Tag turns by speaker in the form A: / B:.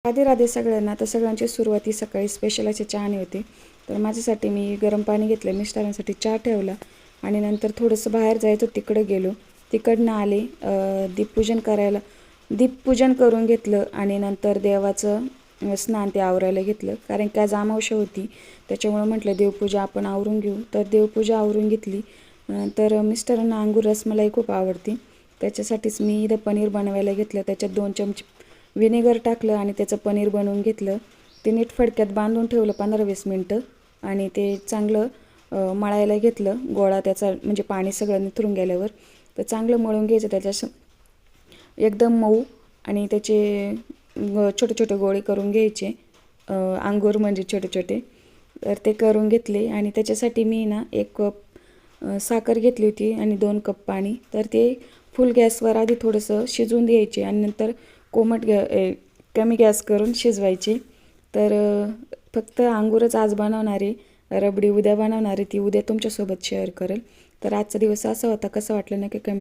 A: राधे राधे सगळ्यांना. तर सगळ्यांची सुरुवात ही सकाळी स्पेशल अशी चहाने होते. तर माझ्यासाठी मी गरम पाणी घेतलं, मिस्टरांसाठी चहा ठेवला आणि नंतर थोडंसं बाहेर जायचं तिकडे गेलो. तिकडनं आले, दीपपूजन करून घेतलं आणि नंतर देवाचं स्नान ते आवरायला घेतलं. कारण की आज अमावस्या होती, त्याच्यामुळं म्हटलं देवपूजा आपण आवरून घेऊ. तर देवपूजा आवरून घेतली. तर मिस्टरांना अंगूर रसमलाई खूप आवडते, त्याच्यासाठीच मी इथं पनीर बनवायला घेतलं. त्याच्यात 2 चमचे विनेगर टाकलं आणि त्याचं पनीर बनवून घेतलं. ते नीट फडक्यात बांधून ठेवलं 15-20 मिनटं आणि ते चांगलं मळायला घेतलं. गोळा त्याचा म्हणजे पाणी सगळं निथरून गेल्यावर तर चांगलं मळून घ्यायचं. त्याच्या एकदम मऊ आणि त्याचे छोटे छोटे गोळे करून घ्यायचे. अंगूर म्हणजे छोटे छोटे, तर ते करून घेतले. आणि त्याच्यासाठी मी ना 1 कप साखर घेतली होती आणि 2 कप पाणी. तर ते फुल गॅसवर आधी थोडंसं शिजवून द्यायचे आणि नंतर कमी गॅस करून शिजवायचे. तर फक्त अंगूरच आज बनवणार आहे, रबडी उद्या बनवणार आहे. ती उद्या तुमच्यासोबत शेअर करेल. तर आजचा दिवस असा होता. कसं वाटलं नक्की कमेंट